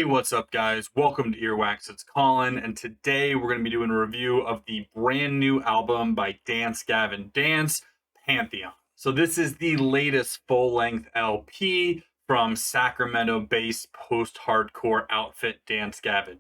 Hey, what's up, guys? Welcome to Earwax. It's Colin, and today we're going to be doing a review of the brand new album by Gavin, Pantheon. So this is the latest full-length LP from Sacramento-based post-hardcore outfit Gavin.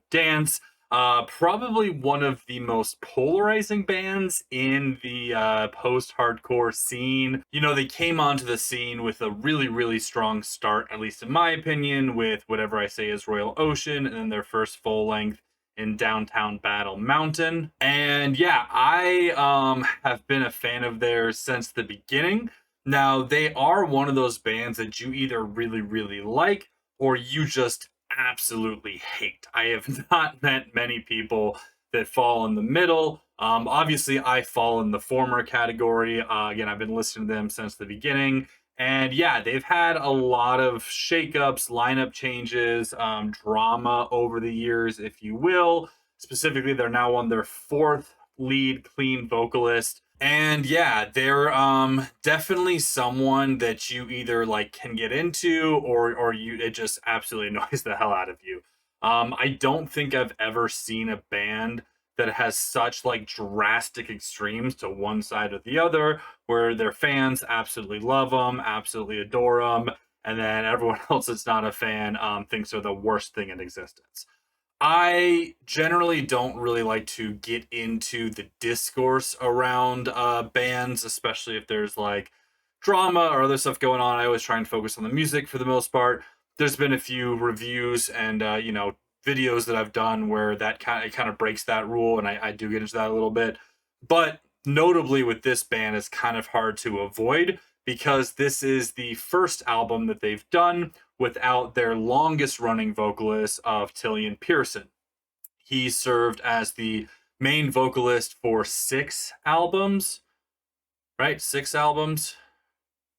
Probably one of the most polarizing bands in the post-hardcore scene. You know, they came onto the scene with a really strong start, at least in my opinion, with Whatever I Say Is Royal Ocean, and then their first full-length in Downtown Battle Mountain. And yeah, I have been a fan of theirs since the beginning. Now, they are one of those bands that you either really like or you just absolutely hate. I have not met many people that fall in the middle. Obviously, I fall in the former category. Again, I've been listening to them since the beginning. And yeah, they've had a lot of shakeups, lineup changes, drama over the years, if you will. Specifically, they're now on their fourth lead clean vocalist. And yeah, they're definitely someone that you either like can get into or you it just absolutely annoys the hell out of you. I don't think I've ever seen a band that has such like drastic extremes to one side or the other, where their fans absolutely love them, absolutely adore them, and then everyone else that's not a fan thinks they're the worst thing in existence. I generally don't really like to get into the discourse around bands, especially if there's like drama or other stuff going on. I always try and focus on the music for the most part. There's been a few reviews and videos that I've done where that kind of breaks that rule, and I do get into that a little bit. But notably with this band, it's kind of hard to avoid because this is the first album that they've done without their longest running vocalist of Tillian Pearson. He served as the main vocalist for 6 albums, right? 6 albums.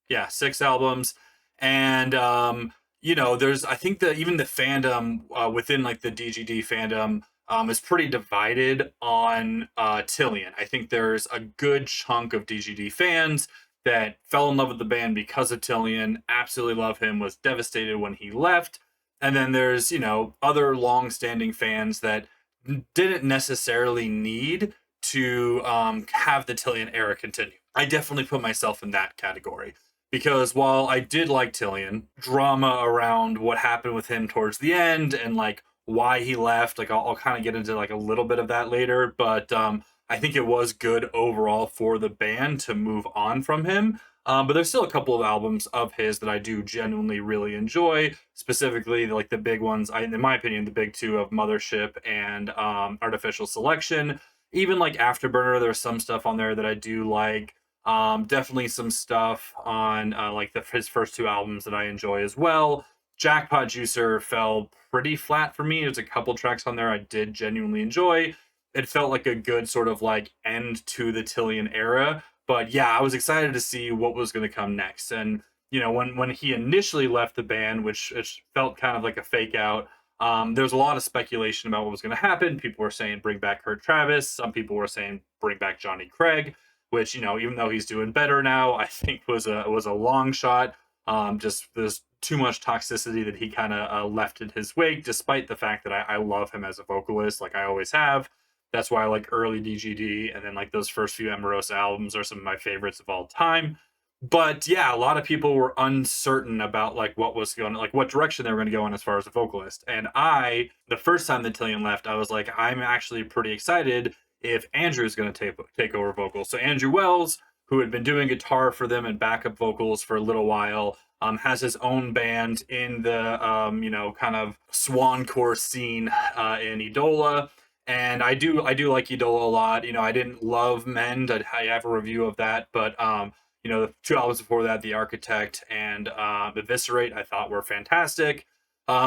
Yeah, 6 albums. And there's I think that even the fandom within like the DGD fandom is pretty divided on Tillian. I think there's a good chunk of DGD fans that fell in love with the band because of Tillian, absolutely love him, was devastated when he left. And then there's, other long-standing fans that didn't necessarily need to have the Tillian era continue. I definitely put myself in that category. Because while I did like Tillian, drama around what happened with him towards the end and like why he left, like I'll kind of get into like a little bit of that later, but I think it was good overall for the band to move on from him. But there's still a couple of albums of his that I do genuinely really enjoy, specifically like the big ones, in my opinion, the big two of Mothership and Artificial Selection. Even like Afterburner, there's some stuff on there that I do like. Definitely some stuff on like his first 2 albums that I enjoy as well. Jackpot Juicer fell pretty flat for me. There's a couple tracks on there I did genuinely enjoy. It felt like a good sort of like end to the Tillian era. But yeah, I was excited to see what was going to come next. And when he initially left the band, which felt kind of like a fake out, there was a lot of speculation about what was going to happen. People were saying bring back Kurt Travis. Some people were saying bring back Johnny Craig, which even though he's doing better now, I think was a long shot. Just there's too much toxicity that he kind of left in his wake, despite the fact that I love him as a vocalist, like I always have. That's why I like early DGD, and then like those first few Emerosa albums are some of my favorites of all time. But yeah, a lot of people were uncertain about like what direction they were going to go in as far as a vocalist. And the first time that Tillian left, I was like, I'm actually pretty excited if Andrew's going to take over vocals. So Andrew Wells, who had been doing guitar for them and backup vocals for a little while, has his own band in the kind of swancore scene in Edola. And I do like Edola a lot. I didn't love Mend. I have a review of that, but the 2 albums before that, The Architect and Eviscerate, I thought were fantastic.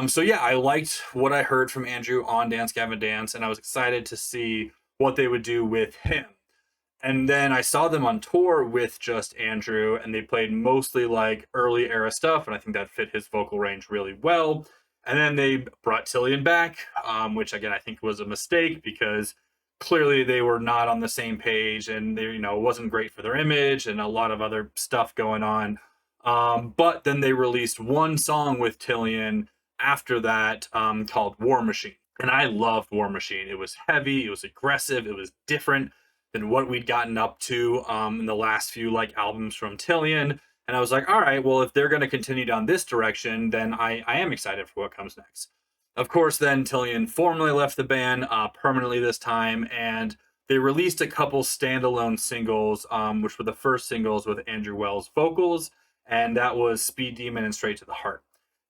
So yeah, I liked what I heard from Andrew on Dance Gavin Dance, and I was excited to see what they would do with him. And then I saw them on tour with just Andrew, and they played mostly like early era stuff, and I think that fit his vocal range really well. And then they brought Tillian back, which again I think was a mistake because clearly they were not on the same page, and they it wasn't great for their image and a lot of other stuff going on. But then they released one song with Tillian after that called War Machine. And I loved War Machine. It was heavy, it was aggressive, it was different than what we'd gotten up to in the last few like albums from Tillian. And I was like, all right, well, if they're going to continue down this direction, then I am excited for what comes next. Of course, then Tillian formally left the band permanently this time, and they released a couple standalone singles, which were the first singles with Andrew Wells vocals, and that was Speed Demon and Straight to the Heart.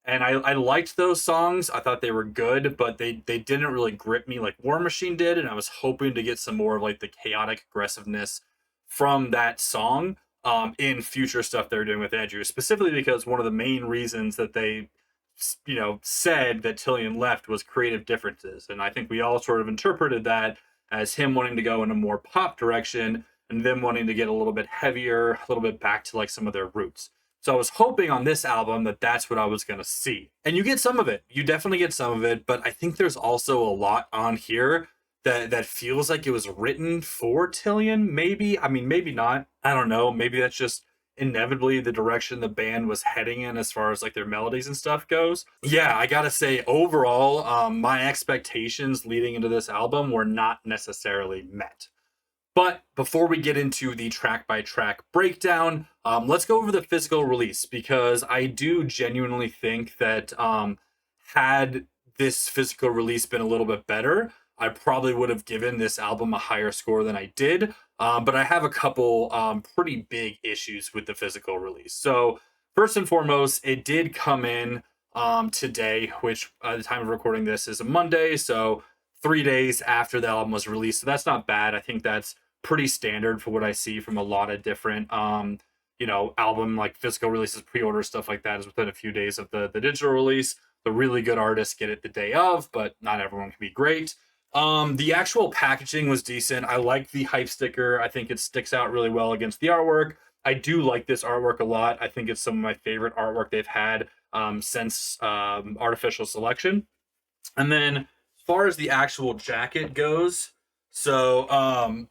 And I liked those songs. I thought they were good, but they didn't really grip me like War Machine did, and I was hoping to get some more of like the chaotic aggressiveness from that song in future stuff they're doing with Andrew, specifically because one of the main reasons that they said that Tillian left was creative differences. And I think we all sort of interpreted that as him wanting to go in a more pop direction and them wanting to get a little bit heavier, a little bit back to like some of their roots. So I was hoping on this album that that's what I was going to see. And you get some of it. You definitely get some of it, but I think there's also a lot on here that feels like it was written for Tillian, maybe. I mean, maybe not. I don't know. Maybe that's just inevitably the direction the band was heading in as far as like their melodies and stuff goes. Yeah, I gotta say, overall, my expectations leading into this album were not necessarily met. But before we get into the track by track breakdown, let's go over the physical release, because I do genuinely think that had this physical release been a little bit better, I probably would have given this album a higher score than I did. But I have a couple pretty big issues with the physical release. So first and foremost, it did come in today, which at the time of recording this is a Monday. So 3 days after the album was released. So that's not bad. I think that's pretty standard for what I see from a lot of different album like physical releases, pre-order stuff like that is within a few days of the digital release. The really good artists get it the day of, but not everyone can be great. The actual packaging was decent. I like the hype sticker. I think it sticks out really well against the artwork. I do like this artwork a lot. I think it's some of my favorite artwork they've had since Artificial Selection. And then as far as the actual jacket goes, so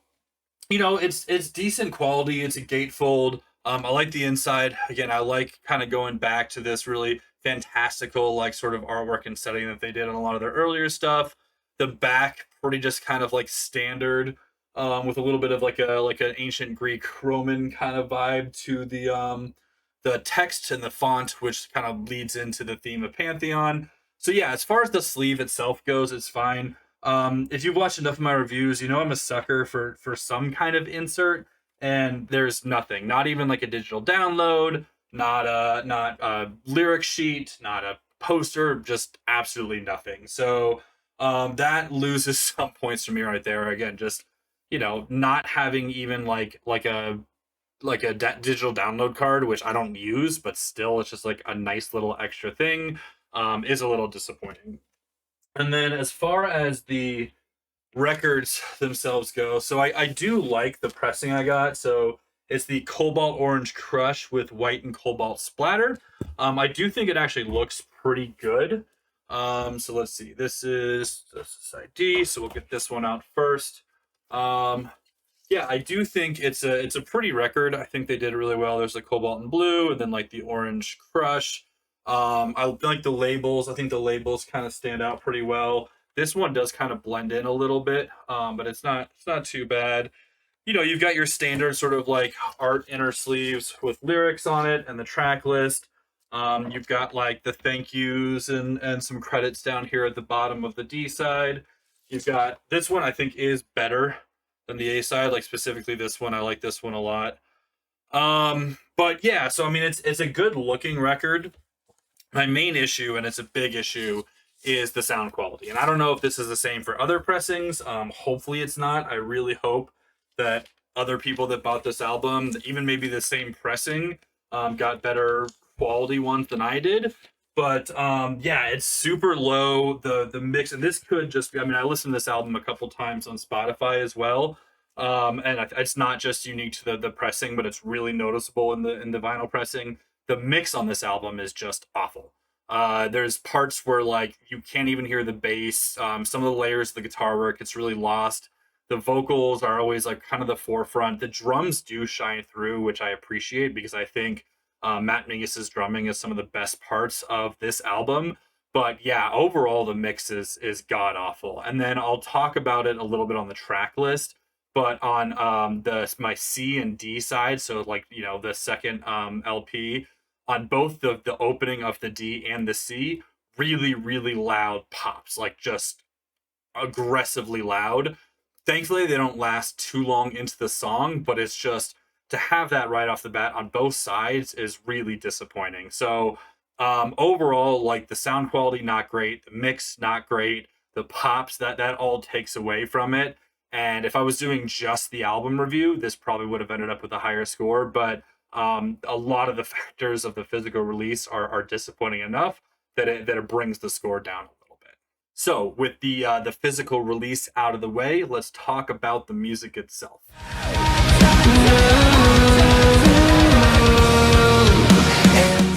it's decent quality. It's a gatefold. I like the inside. Again, I like kind of going back to this really fantastical like sort of artwork and setting that they did on a lot of their earlier stuff. The back pretty just kind of like standard, with a little bit of like an ancient Greek Roman kind of vibe to the text and the font, which kind of leads into the theme of Pantheon. So yeah, as far as the sleeve itself goes, it's fine. If you've watched enough of my reviews, you know I'm a sucker for some kind of insert, and there's nothing. Not even like a digital download, not a lyric sheet, not a poster, just absolutely nothing. So that loses some points for me right there. Again, just not having even like a digital download card, which I don't use, but still it's just like a nice little extra thing, is a little disappointing. And then as far as the records themselves go, so I do like the pressing I got. So it's the Cobalt Orange Crush with white and cobalt splatter. I do think it actually looks pretty good. So let's see. This is side D, so we'll get this one out first. Yeah, I do think it's a pretty record. I think they did really well. There's the cobalt and blue, and then like the orange crush. I like the labels. I think the labels kind of stand out pretty well. This one does kind of blend in a little bit, but it's not too bad. You've got your standard sort of like art inner sleeves with lyrics on it and the track list. You've got like the thank yous and some credits down here at the bottom of the D side. You've got this one I think is better than the A side, like specifically this one. I like this one a lot. But yeah, so I mean it's a good looking record. My main issue, and it's a big issue, is the sound quality. And I don't know if this is the same for other pressings. Hopefully it's not. I really hope that other people that bought this album, even maybe the same pressing, got better quality ones than I did. But yeah, it's super low. The mix, and this could just be, I mean, I listened to this album a couple times on Spotify as well. And it's not just unique to the pressing, but it's really noticeable in the vinyl pressing. The mix on this album is just awful. There's parts where like you can't even hear the bass. Some of the layers of the guitar work, it's really lost. The vocals are always like kind of the forefront. The drums do shine through, which I appreciate, because I think Matt Mingus's drumming is some of the best parts of this album. But yeah, overall the mix is god awful. And then I'll talk about it a little bit on the track list. But on the my C and D side, so like the second LP, on both the opening of the D and the C, really really loud pops, like just aggressively loud. Thankfully, they don't last too long into the song, but it's just to have that right off the bat on both sides is really disappointing. So, overall, like the sound quality, not great. The mix, not great. The pops, that all takes away from it. And if I was doing just the album review, this probably would have ended up with a higher score. But a lot of the factors of the physical release are disappointing enough that it brings the score down a little bit. So, with the physical release out of the way, let's talk about the music itself.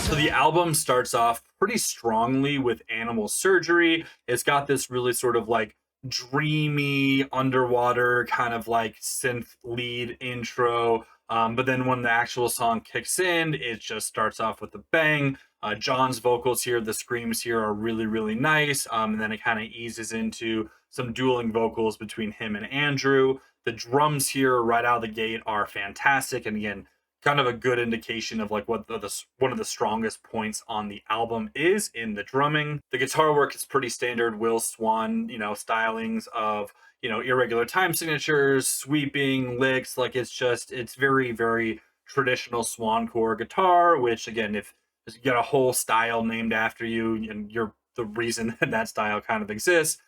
So the album starts off pretty strongly with Animal Surgery. It's got this really sort of like dreamy underwater kind of like synth lead intro. But then when the actual song kicks in, it just starts off with a bang. John's vocals here, the screams here are really, really nice. And then it kind of eases into some dueling vocals between him and Andrew. The drums here right out of the gate are fantastic. And again, kind of a good indication of like what one of the strongest points on the album is in the drumming. The guitar work is pretty standard Will Swan, stylings of irregular time signatures, sweeping licks. Like it's very very traditional Swan core guitar. Which again, if you got a whole style named after you, and you're the reason that style kind of exists,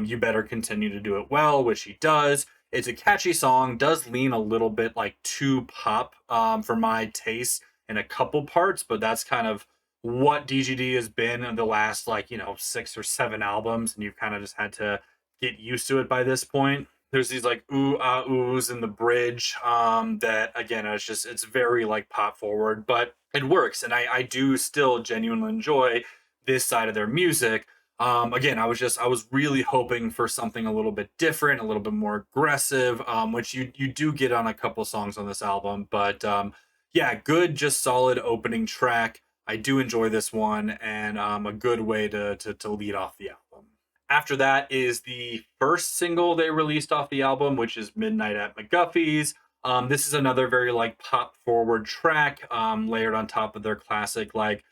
you better continue to do it well, which he does. It's a catchy song, does lean a little bit like too pop for my taste in a couple parts, but that's kind of what DGD has been in the last 6 or 7 albums, and you've kind of just had to get used to it by this point. There's these like ooh ah oohs in the bridge that again it's very like pop forward, but it works, and I do still genuinely enjoy this side of their music. Again, I was really hoping for something a little bit different, a little bit more aggressive, which you do get on a couple songs on this album. But yeah, good, just solid opening track. I do enjoy this one, and a good way to lead off the album. After that is the first single they released off the album, which is Midnight at McGuffey's. This is another very like pop forward track, layered on top of their classic post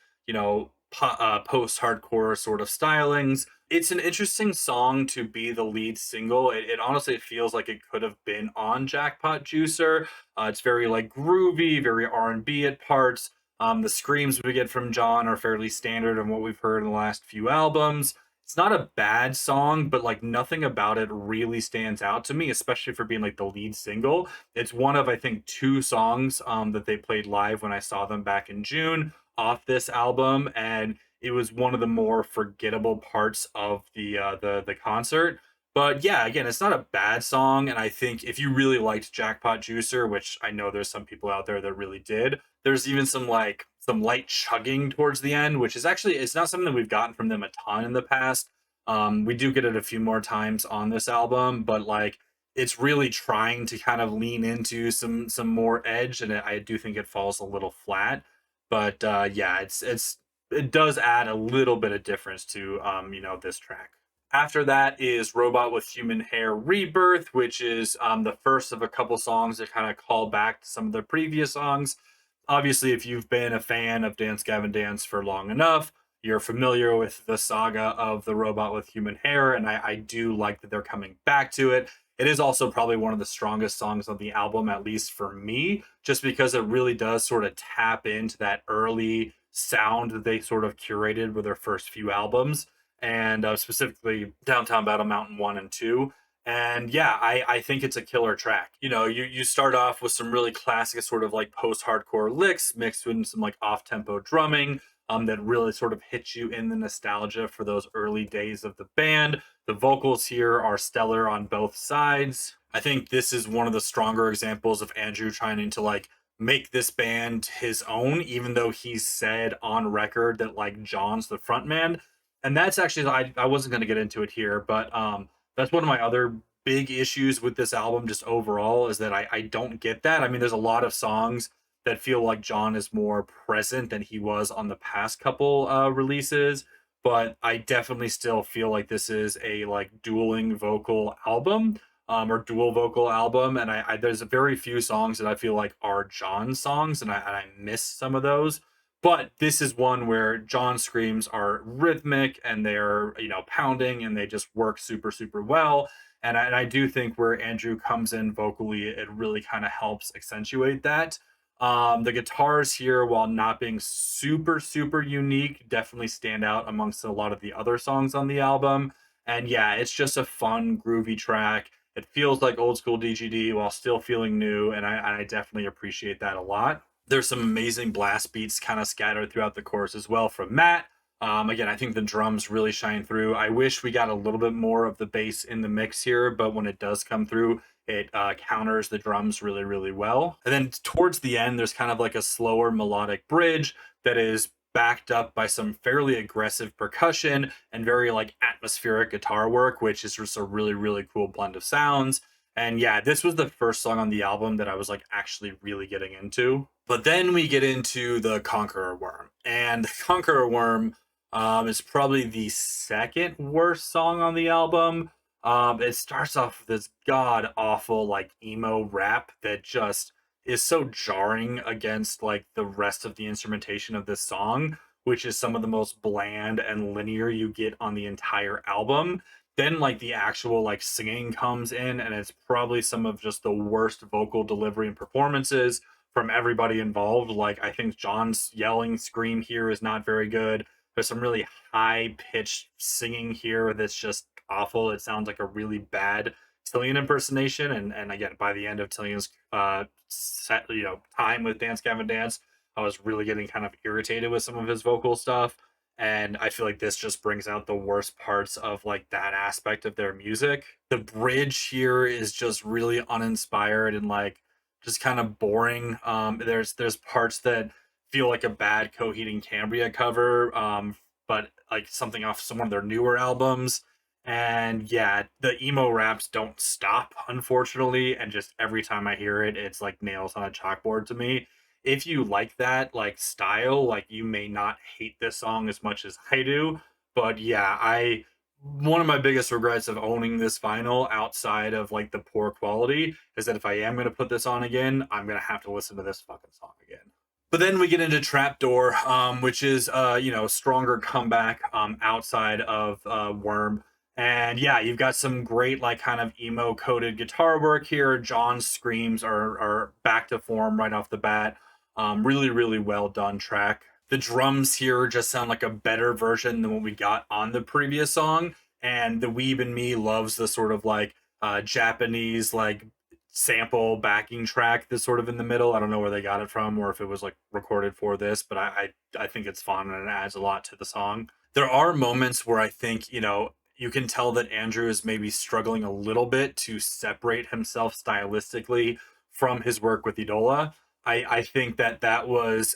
hardcore sort of stylings. It's an interesting song to be the lead single. It honestly feels like it could have been on Jackpot Juicer. It's very like groovy, very R&B at parts. The screams we get from John are fairly standard in what we've heard in the last few albums. It's not a bad song, but like nothing about it really stands out to me, especially for being like the lead single. It's one of I think 2 songs that they played live when I saw them back in June off this album, and it was one of the more forgettable parts of the concert. But yeah, again, it's not a bad song, and I think if you really liked Jackpot Juicer, which I know there's some people out there that really did, there's even some light chugging towards the end, which is actually it's not something that we've gotten from them a ton in the past. We do get it a few more times on this album, but like it's really trying to kind of lean into some more edge, and I do think it falls a little flat. But yeah, it does add a little bit of difference to this track. After that is Robot with Human Hair Rebirth, which is the first of a couple songs that kind of call back to some of the previous songs. Obviously, if you've been a fan of Dance Gavin Dance for long enough, you're familiar with the saga of the Robot with Human Hair, and I do like that they're coming back to it. It is also probably one of the strongest songs on the album, at least for me, just because it really does sort of tap into that early sound that they sort of curated with their first few albums, and specifically Downtown Battle Mountain 1 and 2. And yeah, I think it's a killer track. You start off with some really classic sort of like post-hardcore licks mixed with some like off-tempo drumming that really sort of hits you in the nostalgia for those early days of the band. The vocals here are stellar on both sides. I think this is one of the stronger examples of Andrew trying to like make this band his own, even though he's said on record that like John's the frontman. And that's actually I wasn't going to get into it here, but that's one of my other big issues with this album just overall is that I don't get that. I mean, there's a lot of songs that feel like John is more present than he was on the past couple releases. but I definitely still feel like this is a like dueling vocal album, or dual vocal album. And I there's a very few songs that I feel like are John's songs, and I miss some of those. But this is one where John's screams are rhythmic and they're, pounding, and they just work super, super well. And I do think where Andrew comes in vocally, it really kind of helps accentuate that. The guitars here, while not being super, super unique, definitely stand out amongst a lot of the other songs on the album. And yeah, it's just a fun, groovy track. It feels like old school DGD while still feeling new, and I definitely appreciate that a lot. There's some amazing blast beats kind of scattered throughout the course as well from Matt. Again, I think the drums really shine through. I wish we got a little bit more of the bass in the mix here, but when it does come through, it counters the drums really, really well. And then towards the end, there's kind of like a slower melodic bridge that is backed up by some fairly aggressive percussion and very like atmospheric guitar work, which is just a really, really cool blend of sounds. And yeah, this was the first song on the album that I was like actually really getting into. But then we get into the Conqueror Worm. And the Conqueror Worm is probably the second worst song on the album. It starts off with this god awful like emo rap that just is so jarring against like the rest of the instrumentation of this song, which is some of the most bland and linear you get on the entire album. Then like the actual like singing comes in, and it's probably some of just the worst vocal delivery and performances from everybody involved. Like I think John's yelling scream here is not very good. There's some really high pitched singing here that's just awful. It sounds like a really bad Tillian impersonation. And again, by the end of Tillian's time with Dance Gavin Dance, I was really getting kind of irritated with some of his vocal stuff. And I feel like this just brings out the worst parts of like that aspect of their music. The bridge here is just really uninspired and like just kind of boring. There's parts that feel like a bad Coheed and Cambria cover, but like something off some of their newer albums. And yeah, the emo raps don't stop, unfortunately. And just every time I hear it, it's like nails on a chalkboard to me. If you like that like style, like you may not hate this song as much as I do. But yeah, I one of my biggest regrets of owning this vinyl outside of like the poor quality is that if I am gonna put this on again, I'm gonna have to listen to this fucking song again. But then we get into Trapdoor, which is stronger comeback outside of Worm. And yeah, you've got some great like kind of emo coded guitar work here. John's screams are back to form right off the bat. Really, really well done track. The drums here just sound like a better version than what we got on the previous song. And the Weeb and Me loves the sort of like Japanese like sample backing track that's sort of in the middle. I don't know where they got it from or if it was like recorded for this, but I think it's fun and it adds a lot to the song. There are moments where I think, you can tell that Andrew is maybe struggling a little bit to separate himself stylistically from his work with Idola. I think that was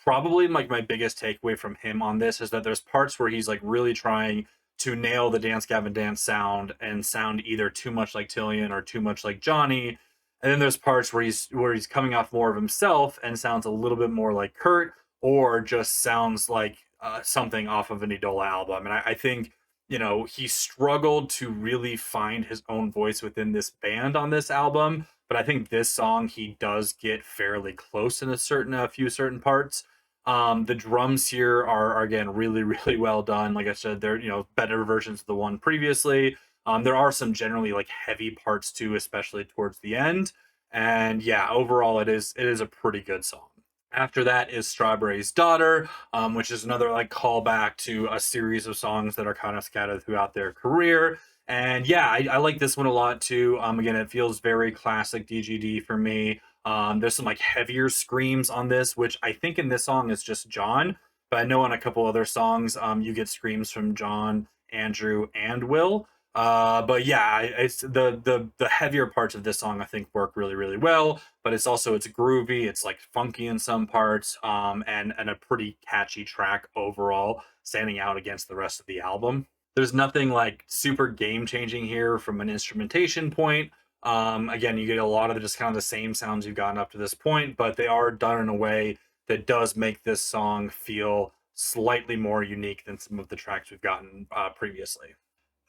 probably like my biggest takeaway from him on this is that there's parts where he's like really trying to nail the Dance Gavin Dance sound and sound either too much like Tillian or too much like Johnny. And then there's parts where he's coming off more of himself and sounds a little bit more like Kurt, or just sounds like something off of an Idola album. And I think he struggled to really find his own voice within this band on this album. But I think this song he does get fairly close in a few certain parts. The drums here are again really, really well done. Like I said, they're better versions of the one previously. There are some generally like heavy parts too, especially towards the end. And yeah, overall it is a pretty good song. After that is Strawberry's Daughter, which is another like callback to a series of songs that are kind of scattered throughout their career. And yeah, I like this one a lot too. Again, it feels very classic DGD for me. There's some like heavier screams on this, which I think in this song is just John, but I know on a couple other songs, you get screams from John, Andrew, and Will. But yeah, it's the heavier parts of this song I think work really, really well. But it's groovy, it's like funky in some parts, and a pretty catchy track overall, standing out against the rest of the album. There's nothing like super game changing here from an instrumentation point. Again, you get a lot of just kind of the same sounds you've gotten up to this point, but they are done in a way that does make this song feel slightly more unique than some of the tracks we've gotten previously.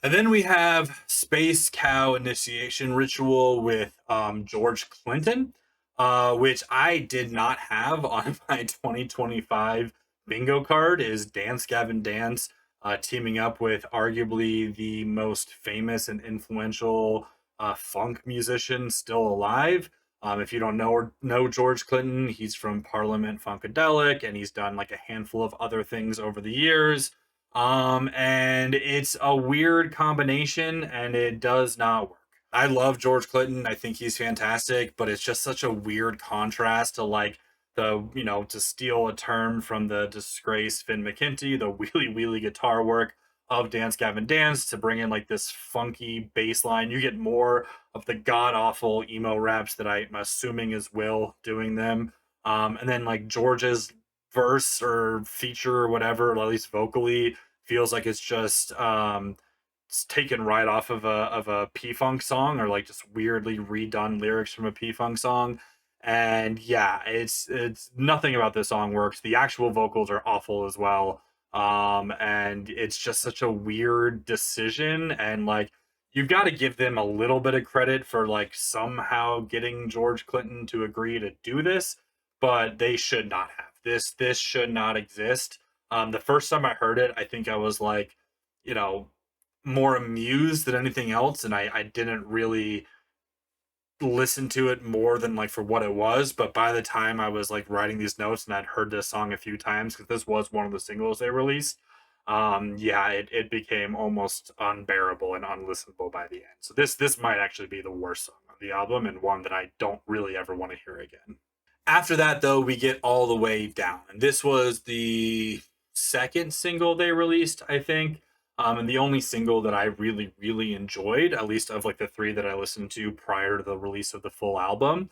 And then we have Space Cow Initiation Ritual with George Clinton, which I did not have on my 2025 bingo card, is Dance Gavin Dance teaming up with arguably the most famous and influential funk musician still alive. If you don't know George Clinton, he's from Parliament Funkadelic, and he's done like a handful of other things over the years. And it's a weird combination and it does not work. I love George Clinton. I think he's fantastic, but it's just such a weird contrast to like to steal a term from the disgraced Finn McKenty, the wheelie wheelie guitar work of Dance Gavin Dance, to bring in like this funky bass line. You get more of the god awful emo raps that I'm assuming is Will doing them. And then like George's verse or feature or whatever, or at least vocally, feels like it's taken right off of a P-Funk song, or like just weirdly redone lyrics from a P-Funk song. And yeah, it's nothing about this song works. The actual vocals are awful as well. And it's just such a weird decision, and like you've got to give them a little bit of credit for like somehow getting George Clinton to agree to do this, but they should not have. This should not exist. The first time I heard it, I think I was like, you know, more amused than anything else, and I didn't really listen to it more than like for what it was. But by the time I was like writing these notes and I'd heard this song a few times, because this was one of the singles they released, yeah, it became almost unbearable and unlistenable by the end. So this might actually be the worst song on the album, and one that I don't really ever want to hear again. After that, though, we get All the Way Down. And this was the second single they released, I think. And the only single that I really, really enjoyed, at least of like the three that I listened to prior to the release of the full album.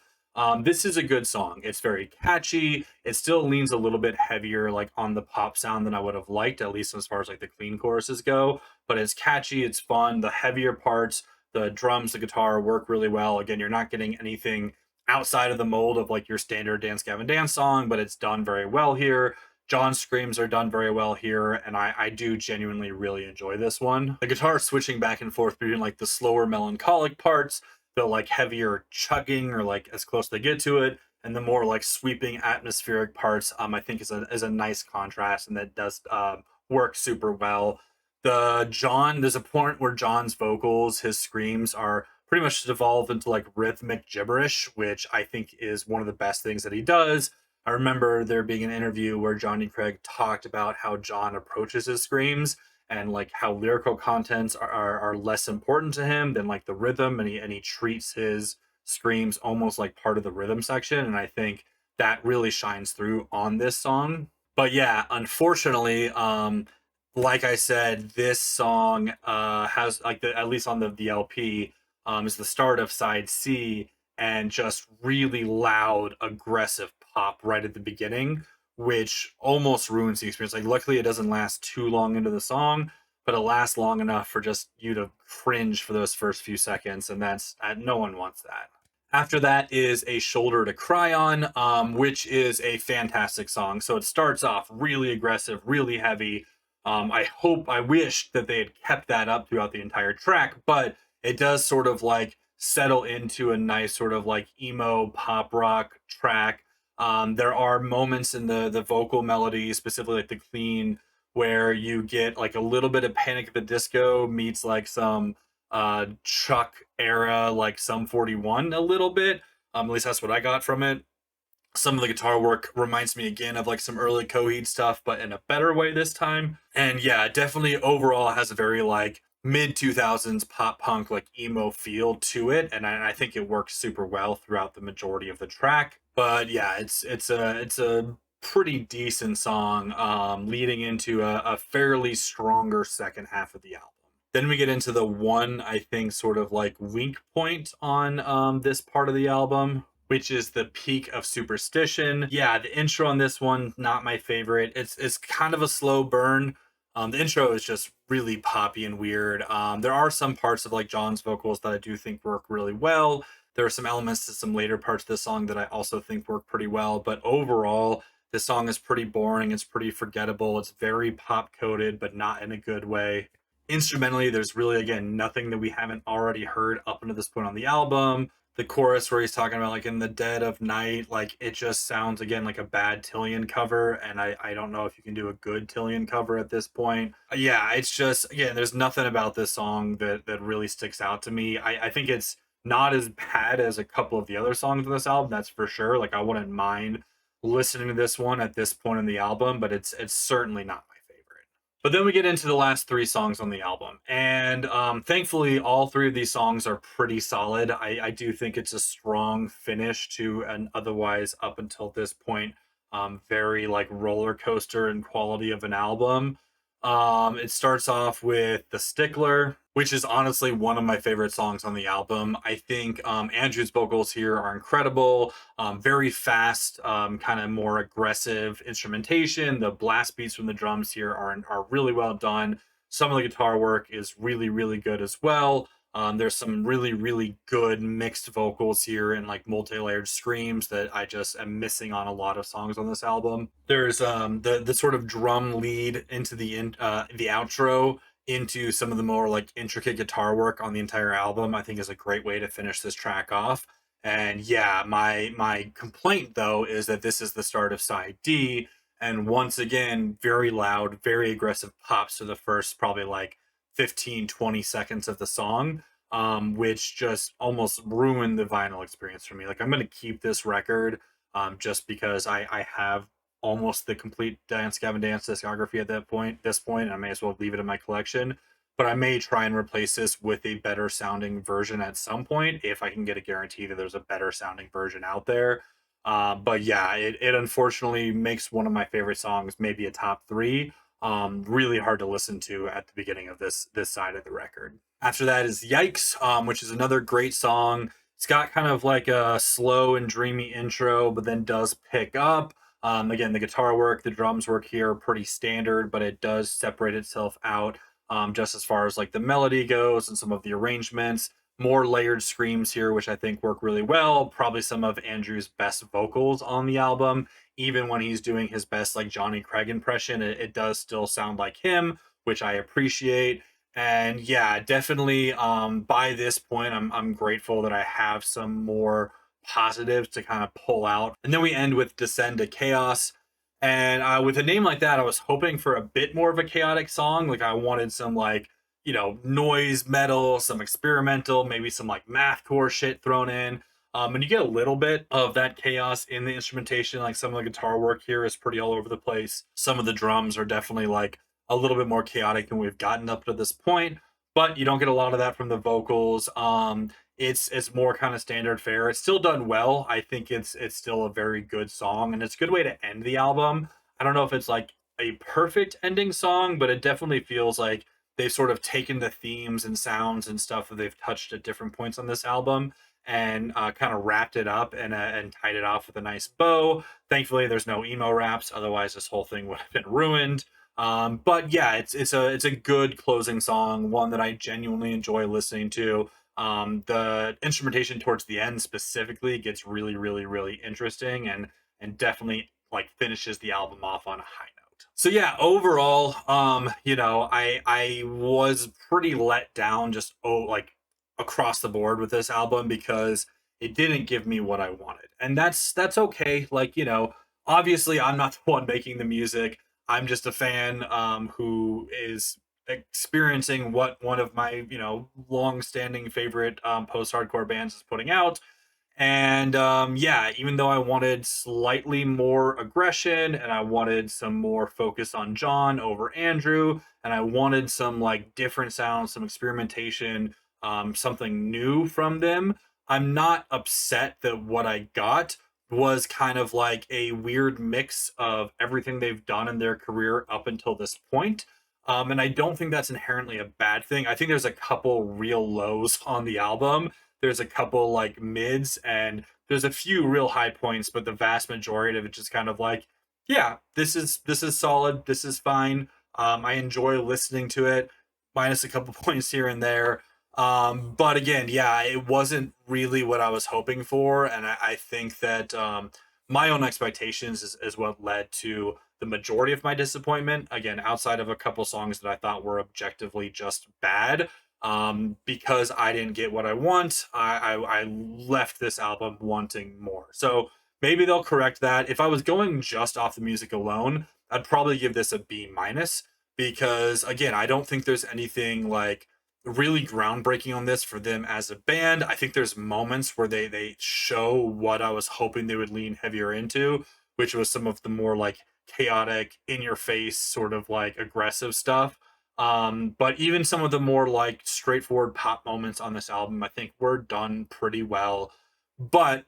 This is a good song. It's very catchy. It still leans a little bit heavier, like on the pop sound than I would have liked, at least as far as like the clean choruses go. But it's catchy. It's fun. The heavier parts, the drums, the guitar work really well. Again, you're not getting anything outside of the mold of like your standard Dance Gavin Dance song, but it's done very well here. John's screams are done very well here, and I do genuinely really enjoy this one. The guitar switching back and forth between like the slower melancholic parts, the like heavier chugging or like as close they get to it, and the more like sweeping atmospheric parts, I think is a nice contrast, and that does work super well. There's a point where John's vocals, his screams are pretty much devolved into like rhythmic gibberish, which I think is one of the best things that he does. I remember there being an interview where Johnny Craig talked about how John approaches his screams, and like how lyrical contents are less important to him than like the rhythm, and he treats his screams almost like part of the rhythm section, and I think that really shines through on this song. But yeah, unfortunately, like I said, this song has like at least on the LP, is the start of side C, and just really loud, aggressive pop right at the beginning, which almost ruins the experience. Like, luckily, it doesn't last too long into the song, but it lasts long enough for just you to cringe for those first few seconds, and that's no one wants that. After that is A Shoulder to Cry On, which is a fantastic song. So it starts off really aggressive, really heavy. I wish that they had kept that up throughout the entire track, but it does sort of like settle into a nice sort of like emo pop rock track. There are moments in the vocal melody, specifically like the clean, where you get like a little bit of Panic at the Disco meets like some Chuck era, like Sum 41 a little bit. At least that's what I got from it. Some of the guitar work reminds me again of like some early Coheed stuff, but in a better way this time. And yeah, definitely overall has a very like mid 2000s pop punk like emo feel to it, and I think it works super well throughout the majority of the track. But yeah, it's a pretty decent song, leading into a fairly stronger second half of the album. Then we get into the one, I think, sort of like weak point on this part of the album, which is the peak of Superstition. Yeah, the intro on this one, not my favorite. It's kind of a slow burn. The intro is just really poppy and weird. There are some parts of like John's vocals that I do think work really well. There are some elements to some later parts of the song that I also think work pretty well. But overall, This song is pretty boring. It's pretty forgettable. It's very pop coded, but not in a good way. Instrumentally, there's really, again, nothing that we haven't already heard up until this point on the album. The chorus where he's talking about like in the dead of night, like it just sounds again like a bad Tillian cover. And I don't know if you can do a good Tillian cover at this point. Yeah, it's just, again, there's nothing about this song that really sticks out to me. I think it's not as bad as a couple of the other songs on this album, that's for sure. Like I wouldn't mind listening to this one at this point in the album, but it's certainly not my favorite. But then we get into the last three songs on the album, and thankfully, all three of these songs are pretty solid. I do think it's a strong finish to an otherwise, up until this point, very like roller coaster and quality of an album. It starts off with The Stickler, which is honestly one of my favorite songs on the album. I think Andrew's vocals here are incredible, very fast, kind of more aggressive instrumentation. The blast beats from the drums here are really well done. Some of the guitar work is really, really good as well. There's some really, really good mixed vocals here and like multi-layered screams that I just am missing on a lot of songs on this album. There's the sort of drum lead into the outro into some of the more like intricate guitar work on the entire album, I think is a great way to finish this track off. And yeah, my complaint though is that this is the start of side D, and once again, very loud, very aggressive pops to the first probably like 15-20 seconds of the song, which just almost ruined the vinyl experience for me. Like I'm gonna keep this record, just because I have almost the complete Gavin Dance discography at this point, and I may as well leave it in my collection. But I may try and replace this with a better sounding version at some point if I can get a guarantee that there's a better sounding version out there. But yeah, it unfortunately makes one of my favorite songs maybe a top three. Really hard to listen to at the beginning of this side of the record. After that is Yikes, which is another great song. It's got kind of like a slow and dreamy intro, but then does pick up. Again, the guitar work, the drums work here are pretty standard, but it does separate itself out, just as far as like the melody goes and some of the arrangements. More layered screams here, which I think work really well. Probably some of Andrew's best vocals on the album. Even when he's doing his best like Johnny Craig impression, it does still sound like him, which I appreciate. And yeah, definitely, by this point, I'm grateful that I have some more positives to kind of pull out. And then we end with Descend to Chaos. And with a name like that, I was hoping for a bit more of a chaotic song. Like I wanted some like, noise metal, some experimental, maybe some like mathcore shit thrown in. And you get a little bit of that chaos in the instrumentation. Like some of the guitar work here is pretty all over the place. Some of the drums are definitely like a little bit more chaotic than we've gotten up to this point, but you don't get a lot of that from the vocals. It's more kind of standard fare. It's still done well. I think it's still a very good song, and it's a good way to end the album. I don't know if it's like a perfect ending song, but it definitely feels like they've sort of taken the themes and sounds and stuff that they've touched at different points on this album and kind of wrapped it up and tied it off with a nice bow. Thankfully, there's no emo raps, otherwise this whole thing would have been ruined. But yeah, it's a good closing song, one that I genuinely enjoy listening to. The instrumentation towards the end specifically gets really, really, really interesting and definitely like finishes the album off on a high note. So yeah, overall, I was pretty let down just like across the board with this album because it didn't give me what I wanted. And that's okay. Like, obviously I'm not the one making the music. I'm just a fan who is experiencing what one of my long-standing favorite post-hardcore bands is putting out. And yeah, even though I wanted slightly more aggression and I wanted some more focus on John over Andrew, and I wanted some like different sounds, some experimentation, something new from them, I'm not upset that what I got was kind of like a weird mix of everything they've done in their career up until this point. And I don't think that's inherently a bad thing. I think there's a couple real lows on the album. There's a couple like mids, and there's a few real high points, but the vast majority of it just kind of like, yeah, this is solid. This is fine. I enjoy listening to it, minus a couple points here and there. But again, yeah, it wasn't really what I was hoping for, and I think that my own expectations is what led to the majority of my disappointment. Again, outside of a couple songs that I thought were objectively just bad, because I didn't get what I want, I left this album wanting more. So maybe they'll correct that. If I was going just off the music alone, I'd probably give this a B minus, because again, I don't think there's anything like really groundbreaking on this for them as a band. I think there's moments where they show what I was hoping they would lean heavier into, which was some of the more like chaotic, in your face, sort of like aggressive stuff. But even some of the more like straightforward pop moments on this album, I think were done pretty well. But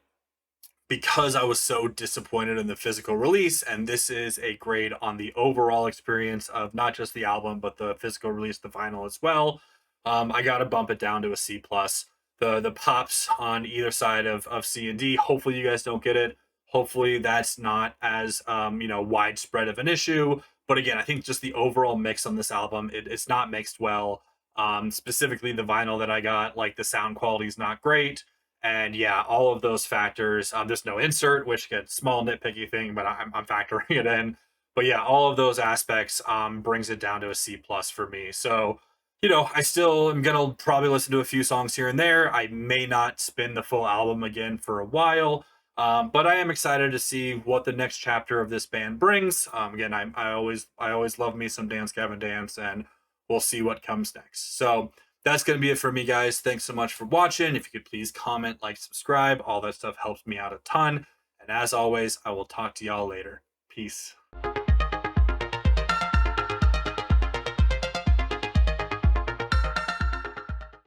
because I was so disappointed in the physical release, and this is a grade on the overall experience of not just the album, but the physical release, the vinyl as well, I got to bump it down to a C plus. The pops on either side of C and D. Hopefully, you guys don't get it. Hopefully, that's not as widespread of an issue. But again, I think just the overall mix on this album, it's not mixed well. Specifically, the vinyl that I got, like the sound quality is not great. And yeah, all of those factors. There's no insert, which gets small nitpicky thing, but I'm factoring it in. But yeah, all of those aspects brings it down to a C plus for me. So I still am gonna probably listen to a few songs here and there. I may not spin the full album again for a while, but I am excited to see what the next chapter of this band brings. Again, I always love me some Dance Gavin Dance, and we'll see what comes next. So that's going to be it for me, guys. Thanks so much for watching. If you could please comment, like, subscribe, all that stuff helps me out a ton. And as always, I will talk to y'all later. Peace.